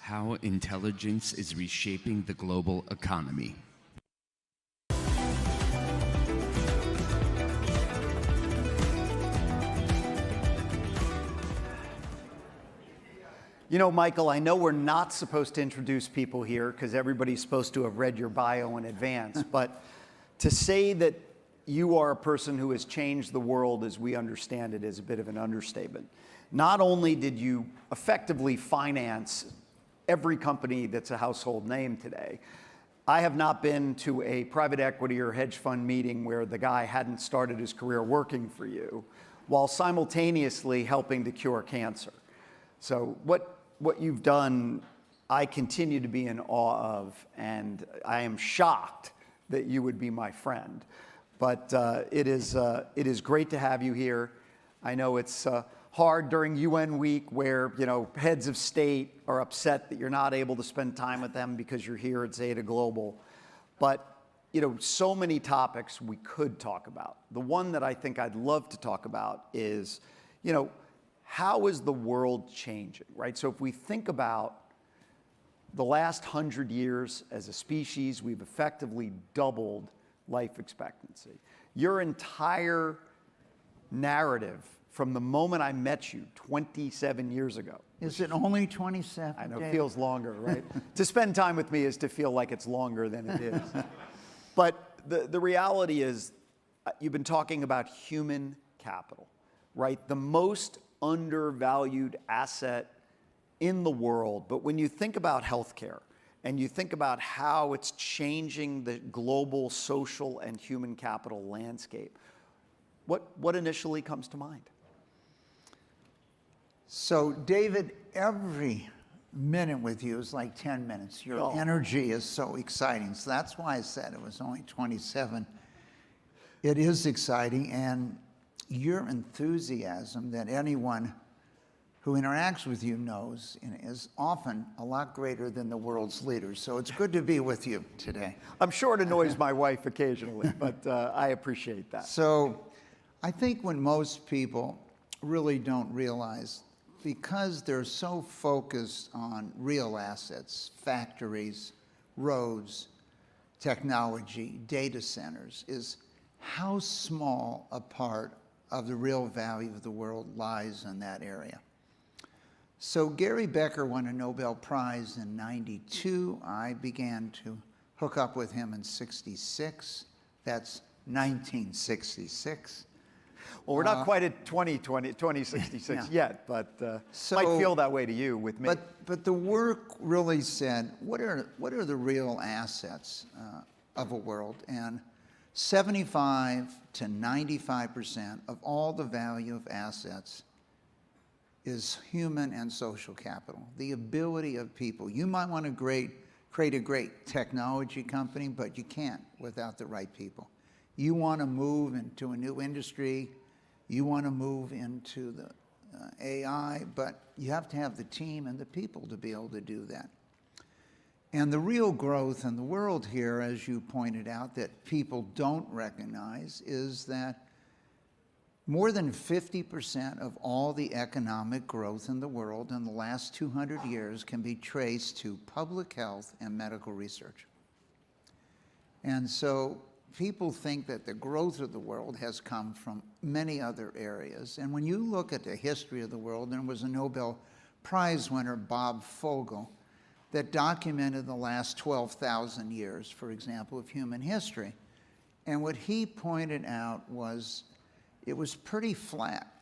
How intelligence is reshaping the global economy. You know, Michael, I know we're not supposed to introduce people here because everybody's supposed to have read your bio in advance, but to say that you are a person who has changed the world as we understand it is a bit of an understatement. Not only did you effectively finance every company that's a household name today, I have not been to a private equity or hedge fund meeting where the guy hadn't started his career working for you while simultaneously helping to cure cancer. So what you've done, I continue to be in awe of, and I am shocked that you would be my friend. But it is great to have you here. I know it's hard during UN week where, you know, heads of state are upset that you're not able to spend time with them because you're here at Zeta Global. But, you know, so many topics we could talk about. The one that I think I'd love to talk about is, you know, how is the world changing, right? So if we think about the last 100 years as a species, we've effectively doubled life expectancy. Your entire narrative from the moment I met you 27 years ago. Is it only 27? I know, it feels longer, right? To spend time with me is to feel like it's longer than it is. But the reality is, you've been talking about human capital, right? The most undervalued asset in the world. But when you think about healthcare and you think about how it's changing the global social and human capital landscape, what initially comes to mind? So, David, every minute with you is like 10 minutes. Your energy is so exciting. So that's why I said it was only 27. It is exciting, and your enthusiasm that anyone who interacts with you knows is often a lot greater than the world's leaders. So it's good to be with you today. I'm sure it annoys my wife occasionally, but I appreciate that. So I think when most people really don't realize, because they're so focused on real assets, factories, roads, technology, data centers, is how small a part of the real value of the world lies in that area. So Gary Becker won a Nobel Prize in '92. I began to hook up with him in '66. That's 1966. Well, we're not quite at 2066 yet, but might feel that way to you with me. But the work really said, what are the real assets of a world? And 75 to 95% of all the value of assets is human and social capital, the ability of people. You might want to create a great technology company, but you can't without the right people. You want to move into a new industry, you want to move into the AI, but you have to have the team and the people to be able to do that. And the real growth in the world here, as you pointed out, that people don't recognize is that more than 50% of all the economic growth in the world in the last 200 years can be traced to public health and medical research. And so people think that the growth of the world has come from many other areas. And when you look at the history of the world, there was a Nobel Prize winner, Bob Fogel, that documented the last 12,000 years, for example, of human history. And what he pointed out was it was pretty flat.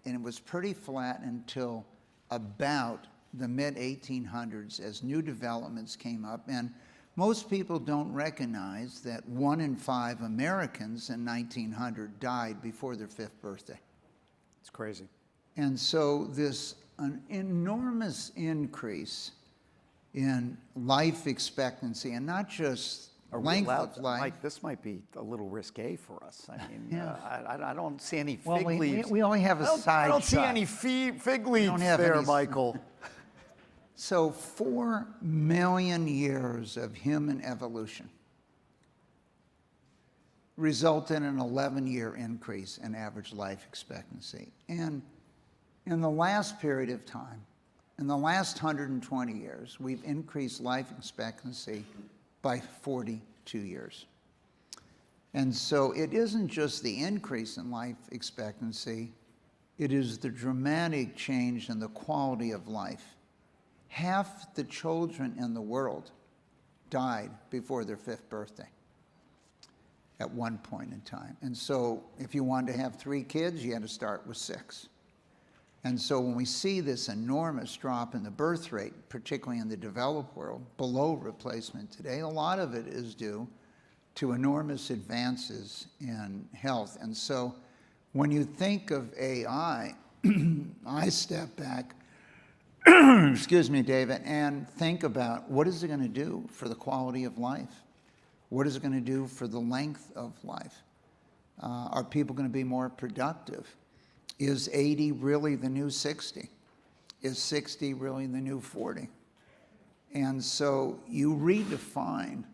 And it was pretty flat until about the mid-1800s as new developments came up. And most people don't recognize that 1 in 5 Americans in 1900 died before their 5th birthday. It's crazy. And so an enormous increase in life expectancy, and not just length of life. Mike, this might be a little risque for us. I mean, I don't see any fig leaves. We only have a side shot. I don't see any fig leaves there, Michael. So 4 million years of human evolution resulted in an 11-year increase in average life expectancy. And in the last period of time, in the last 120 years, we've increased life expectancy by 42 years. And so it isn't just the increase in life expectancy, it is the dramatic change in the quality of life. Half the children in the world died before their 5th birthday at one point in time. And so if you wanted to have 3 kids, you had to start with 6. And so when we see this enormous drop in the birth rate, particularly in the developed world, below replacement today, a lot of it is due to enormous advances in health. And so when you think of AI, I step back, excuse me, David, and think about what is it going to do for the quality of life? What is it going to do for the length of life? Are people going to be more productive? Is 80 really the new 60? Is 60 really the new 40? And so you redefine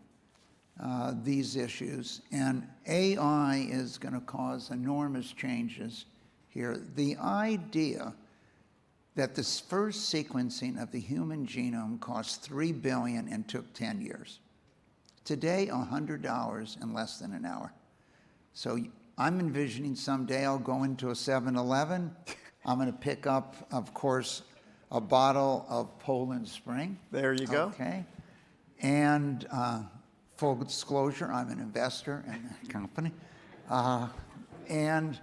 these issues, and AI is going to cause enormous changes here. The idea that this first sequencing of the human genome cost $3 billion and took 10 years. Today, $100 in less than an hour. So I'm envisioning someday I'll go into a 7-Eleven. I'm going to pick up, of course, a bottle of Poland Spring. There you go. Okay. And full disclosure, I'm an investor in that company. And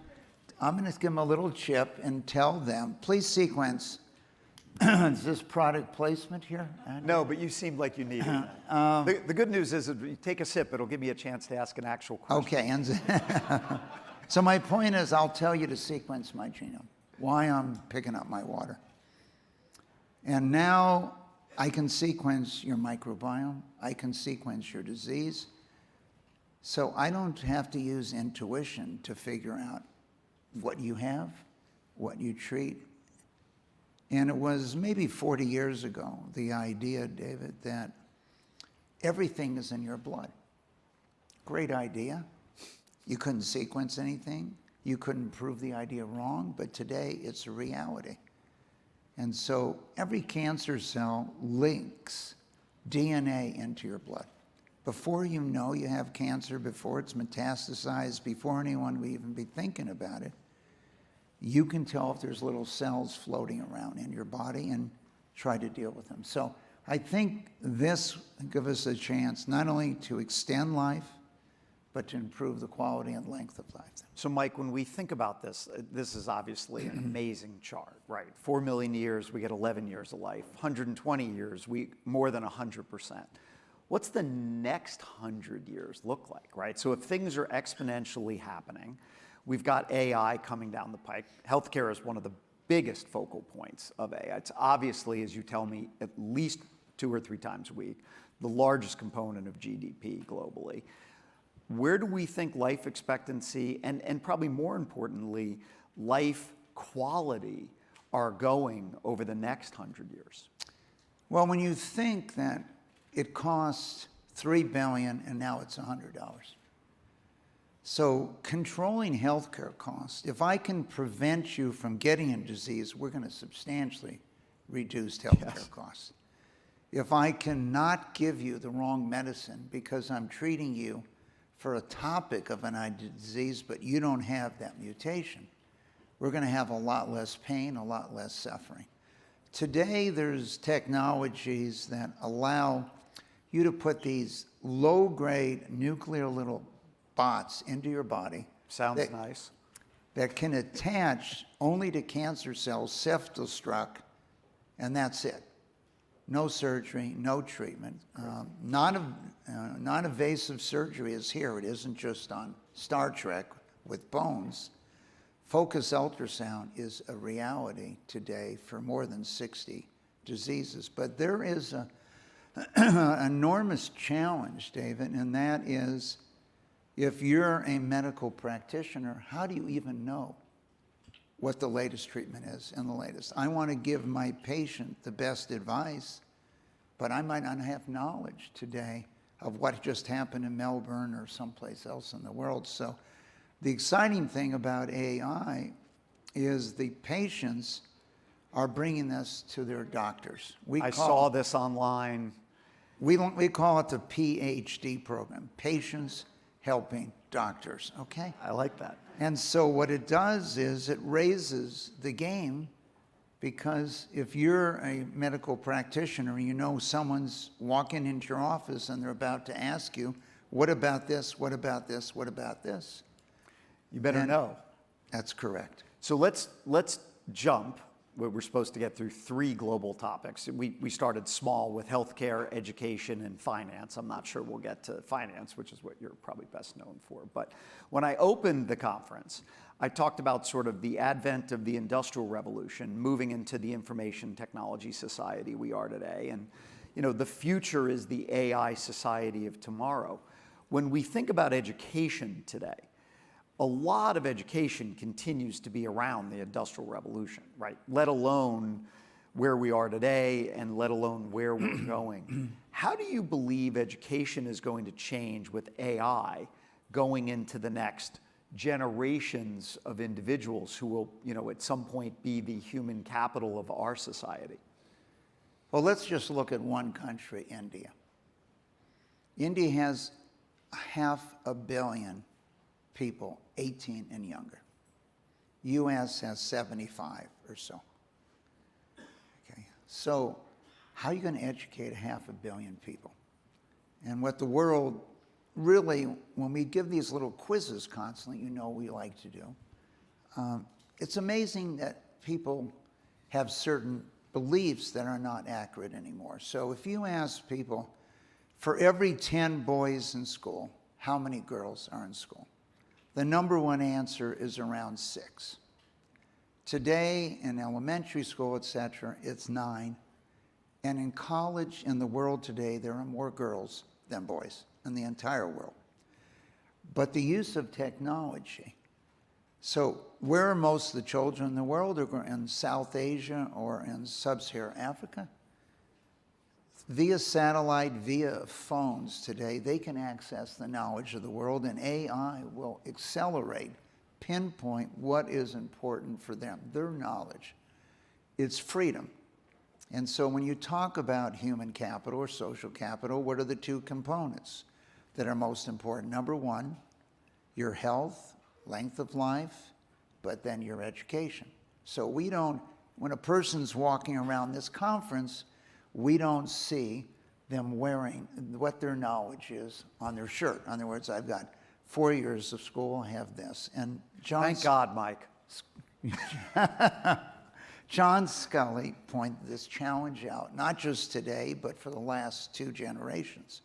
I'm going to give them a little chip and tell them, please sequence. Is this product placement here? No, but you seemed like you needed it. The good news is if you take a sip, it'll give me a chance to ask an actual question. Okay. And so my point is I'll tell you to sequence my genome, why I'm picking up my water. And now I can sequence your microbiome. I can sequence your disease. So I don't have to use intuition to figure out what you have, what you treat. And it was maybe 40 years ago, the idea, David, that everything is in your blood. Great idea. You couldn't sequence anything. You couldn't prove the idea wrong, but today it's a reality. And so every cancer cell links DNA into your blood. Before you know you have cancer, before it's metastasized, before anyone would even be thinking about it, you can tell if there's little cells floating around in your body and try to deal with them. So I think this gives us a chance not only to extend life, but to improve the quality and length of life. So Mike, when we think about this, this is obviously an amazing chart, right? 4 million years, we get 11 years of life. 120 years, we more than 100%. What's the next 100 years look like, right? So if things are exponentially happening, we've got AI coming down the pike. Healthcare is one of the biggest focal points of AI. It's obviously, as you tell me, at least 2 or 3 times a week, the largest component of GDP globally. Where do we think life expectancy and probably more importantly, life quality are going over the next 100 years? Well, when you think that it costs $3 billion and now it's $100. So controlling healthcare costs, if I can prevent you from getting a disease, we're going to substantially reduce healthcare costs. If I cannot give you the wrong medicine because I'm treating you for a topic of an disease, but you don't have that mutation, we're going to have a lot less pain, a lot less suffering. Today, there's technologies that allow you to put these low-grade nuclear little bots into your body. Sounds nice. That can attach only to cancer cells, self-destruct, and that's it. No surgery, no treatment. Non-invasive surgery is here. It isn't just on Star Trek with bones. Focus ultrasound is a reality today for more than 60 diseases. But there is an enormous challenge, David, and that is if you're a medical practitioner, how do you even know what the latest treatment is and the latest? I want to give my patient the best advice, but I might not have knowledge today of what just happened in Melbourne or someplace else in the world. So the exciting thing about AI is the patients are bringing this to their doctors. I saw this online. We call it the PhD program, Patients Helping Doctors, okay? I like that. And so what it does is it raises the game, because if you're a medical practitioner, you know someone's walking into your office and they're about to ask you, what about this, what about this, what about this? You better know. That's correct. So let's jump. We're supposed to get through 3 global topics. We started small with healthcare, education, and finance. I'm not sure we'll get to finance, which is what you're probably best known for. But when I opened the conference, I talked about sort of the advent of the Industrial Revolution, moving into the information technology society we are today. And the future is the AI society of tomorrow. When we think about education today, a lot of education continues to be around the Industrial Revolution, right? Let alone where we are today and let alone where we're going. How do you believe education is going to change with AI going into the next generations of individuals who will, at some point be the human capital of our society? Well, let's just look at one country, India. India has 500 million people 18 and younger. U.S. has 75 or so. Okay, so how are you going to educate 500 million people? And what the world really, when we give these little quizzes constantly, we like to do, it's amazing that people have certain beliefs that are not accurate anymore. So if you ask people, for every 10 boys in school, how many girls are in school? The number one answer is around 6. Today, in elementary school, etc., it's 9. And in college, in the world today, there are more girls than boys in the entire world. But the use of technology. So where are most of the children in the world? Are in South Asia or in sub-Saharan Africa? Via satellite, via phones today, they can access the knowledge of the world, and AI will accelerate, pinpoint what is important for them, their knowledge. It's freedom. And so when you talk about human capital or social capital, what are the 2 components that are most important? Number 1, your health, length of life, but then your education. So when a person's walking around this conference, we don't see them wearing what their knowledge is on their shirt. In other words, I've got 4 years of school, I have this. And Thank God, Mike. John Scully pointed this challenge out, not just today, but for the last 2 generations.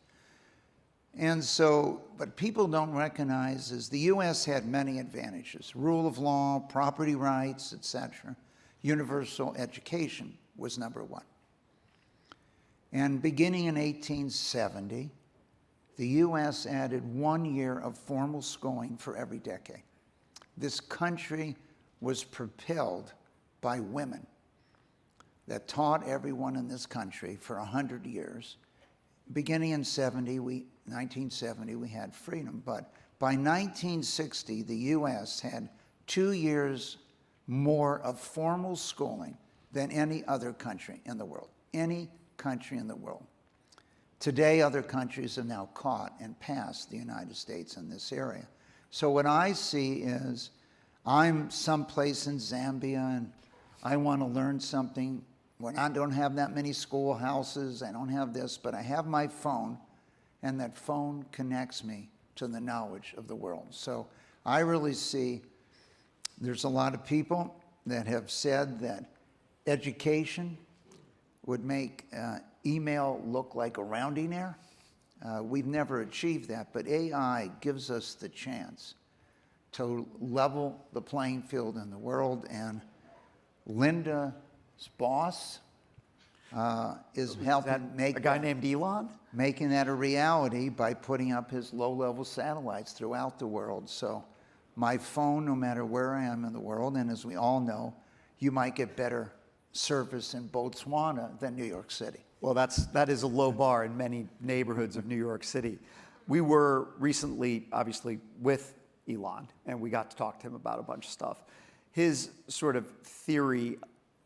And so, what people don't recognize is the U.S. had many advantages: rule of law, property rights, etc. Universal education was number 1. And beginning in 1870, the U.S. added 1 year of formal schooling for every decade. This country was propelled by women that taught everyone in this country for 100 years. Beginning in 1970, we had freedom. But by 1960, the U.S. had 2 years more of formal schooling than any other country in the world. Any country in the world. Today, other countries have now caught and passed the United States in this area. So what I see is, I'm someplace in Zambia and I want to learn something. When I don't have that many schoolhouses, I don't have this, but I have my phone, and that phone connects me to the knowledge of the world. So I really see there's a lot of people that have said that education would make email look like a rounding error. We've never achieved that, but AI gives us the chance to level the playing field in the world, and Linda's boss is helping make a guy named Elon? Making that a reality by putting up his low-level satellites throughout the world. So my phone, no matter where I am in the world, and as we all know, you might get better service in Botswana than New York City. Well, that is a low bar in many neighborhoods of New York City. We were recently, obviously, with Elon, and we got to talk to him about a bunch of stuff. His sort of theory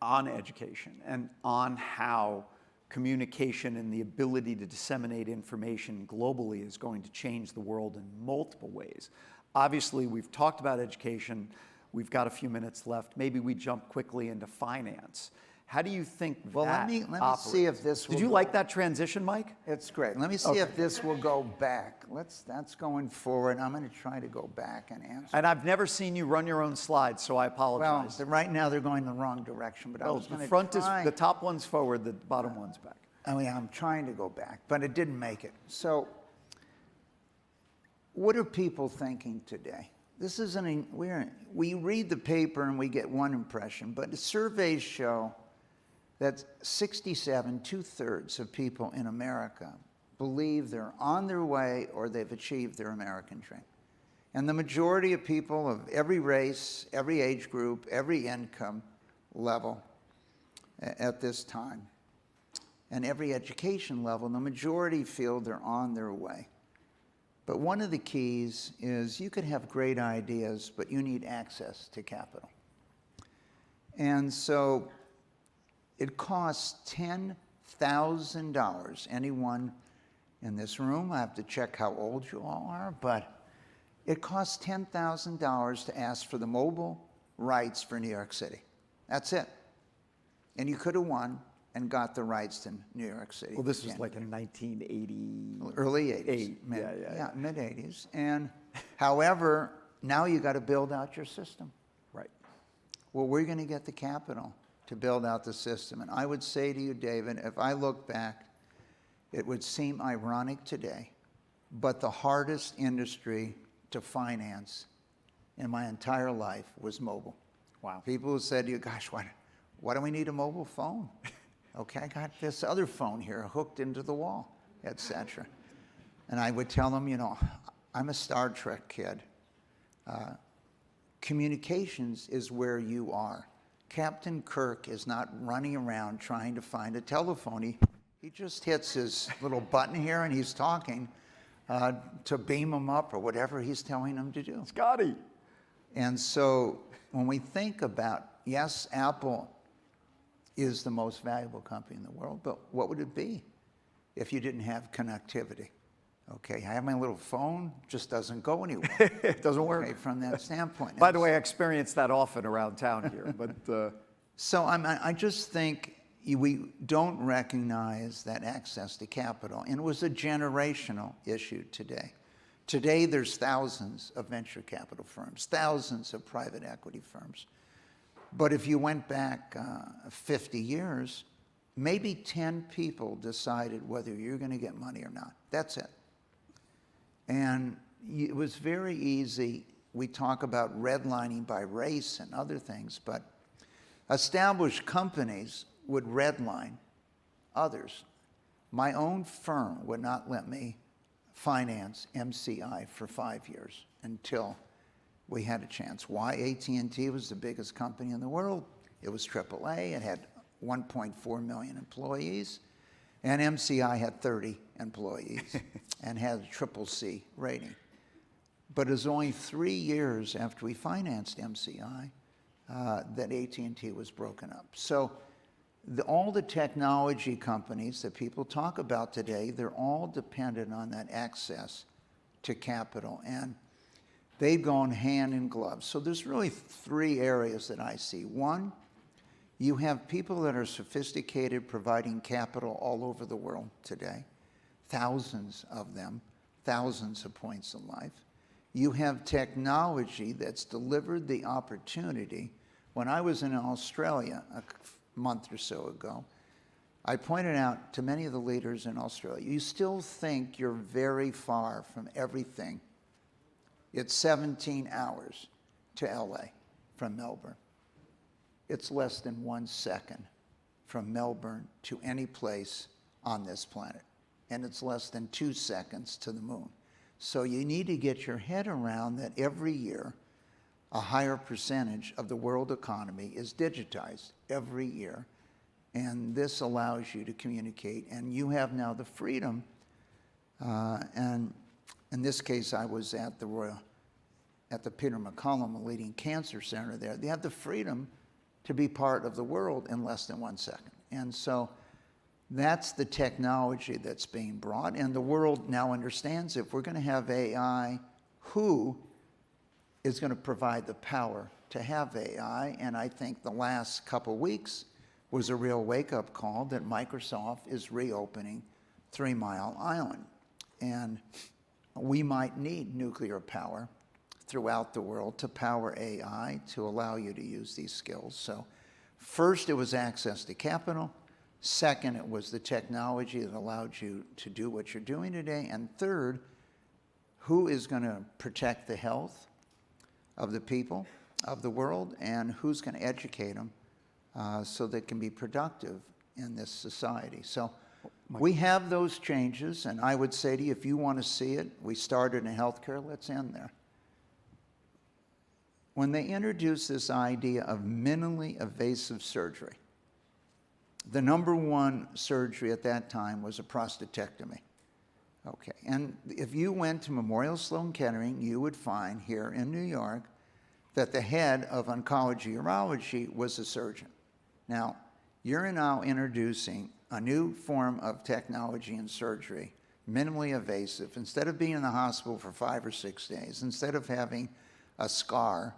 on education and on how communication and the ability to disseminate information globally is going to change the world in multiple ways. Obviously, we've talked about education. We've got a few minutes left. Maybe we jump quickly into finance. How do you think Well, that let me operates? see if this will Did you go- like that transition, Mike? It's great. Let me see if this will go back. That's going forward. I'm going to try to go back and answer. And I've never seen you run your own slides, so I Well, apologize. right now they're going the wrong direction, but I Well, was going the to front try. is, the top one's forward, the bottom one's back. I mean, I'm trying to go back, but it didn't make it. So, what are people thinking today? This isn't, we read the paper and we get one impression, but the surveys show that 67, 2/3 of people in America believe they're on their way or they've achieved their American dream. And the majority of people of every race, every age group, every income level at this time, and every education level, the majority feel they're on their way. But one of the keys is you could have great ideas, but you need access to capital. And so it costs $10,000. Anyone in this room, I have to check how old you all are, but it costs $10,000 to ask for the mobile rights for New York City. That's it. And you could have won and got the rights to New York City. Well, this was like in 1980. Early 80s. Mid 80s. And however, now you got to build out your system. Right. Well, we're going to get the capital to build out the system. And I would say to you, David, if I look back, it would seem ironic today, but the hardest industry to finance in my entire life was mobile. Wow. People who said to you, gosh, why do we need a mobile phone? Okay, I got this other phone here hooked into the wall, etc. And I would tell them, you know, I'm a Star Trek kid. Communications is where you are. Captain Kirk is not running around trying to find a telephone. He just hits his little button here and he's talking to beam him up or whatever he's telling them to do. Scotty. And so when we think about, yes, Apple is the most valuable company in the world, but what would it be if you didn't have connectivity? Okay, I have my little phone, just doesn't go anywhere. It doesn't work. Okay, from that standpoint. By the way, I experience that often around town here, but So I just think we don't recognize that access to capital, and it was a generational issue today. Today, there's thousands of venture capital firms, thousands of private equity firms. But if you went back 50 years, maybe 10 people decided whether you're going to get money or not. That's it. And it was very easy. We talk about redlining by race and other things, but established companies would redline others. My own firm would not let me finance MCI for 5 years until we had a chance. Why? AT&T was the biggest company in the world. It was AAA. It had 1.4 million employees. And MCI had 30 employees and had a CCC rating. But it was only 3 years after we financed MCI that AT&T was broken up. So all the technology companies that people talk about today, they're all dependent on that access to capital. And they've gone hand in glove. So there's really 3 areas that I see. One, you have people that are sophisticated providing capital all over the world today, thousands of them, thousands of points in life. You have technology that's delivered the opportunity. When I was in Australia a month or so ago, I pointed out to many of the leaders in Australia, you still think you're very far from everything. It's 17 hours to LA from Melbourne. It's less than 1 second from Melbourne to any place on this planet. And it's less than 2 seconds to the moon. So you need to get your head around that every year, a higher percentage of the world economy is digitized every year. And this allows you to communicate. And you have now the freedom, and in this case, I was at the Peter MacCallum, a leading cancer center there. They have the freedom to be part of the world in less than 1 second. And so that's the technology that's being brought, and the world now understands if we're going to have AI, who is going to provide the power to have AI? And I think the last couple weeks was a real wake-up call that Microsoft is reopening 3 Mile Island. And we might need nuclear power throughout the world to power AI, to allow you to use these skills. So first it was access to capital. Second, it was the technology that allowed you to do what you're doing today. And third, who is going to protect the health of the people of the world, and who's going to educate them so they can be productive in this society. So we have those changes, and I would say to you, if you want to see it, we started in healthcare, let's end there. When they introduced this idea of minimally invasive surgery, the #1 surgery at that time was a prostatectomy. Okay, and if you went to Memorial Sloan Kettering, you would find here in New York that the head of oncology urology was a surgeon. Now, you're now introducing a new form of technology in surgery, minimally invasive. Instead of being in the hospital for 5 or 6 days, instead of having a scar,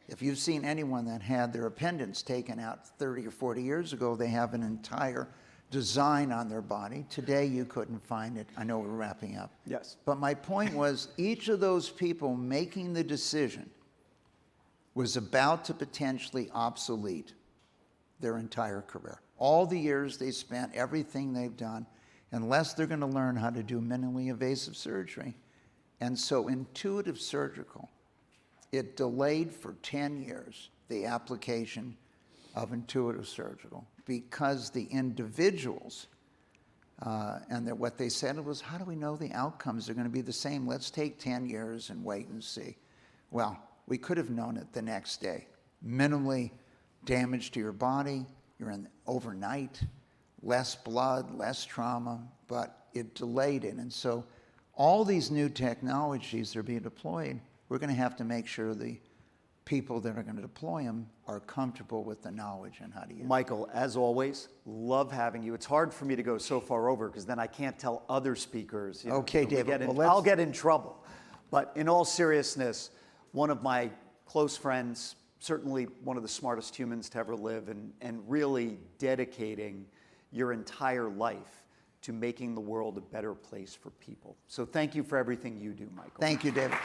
if you've seen anyone that had their appendix taken out 30 or 40 years ago, they have an entire design on their body. Today, you couldn't find it. I know we're wrapping up. Yes. But my point was, each of those people making the decision was about to potentially obsolete their entire career. All the years they spent, everything they've done, unless they're going to learn how to do minimally invasive surgery. And so Intuitive Surgical, it delayed for 10 years the application of Intuitive Surgical because the individuals, and that what they said was, how do we know the outcomes are going to be the same? Let's take 10 years and wait and see. Well, we could have known it the next day. Minimally damage to your body, you're in overnight, less blood, less trauma, but it delayed it. And so all these new technologies that are being deployed, we're going to have to make sure the people that are going to deploy them are comfortable with the knowledge and how to use it. Michael, as always, love having you. It's hard for me to go so far over because then I can't tell other speakers. Okay, David. I'll get in trouble. But in all seriousness, one of my close friends, certainly one of the smartest humans to ever live, and really dedicating your entire life to making the world a better place for people. So thank you for everything you do, Michael. Thank you, David.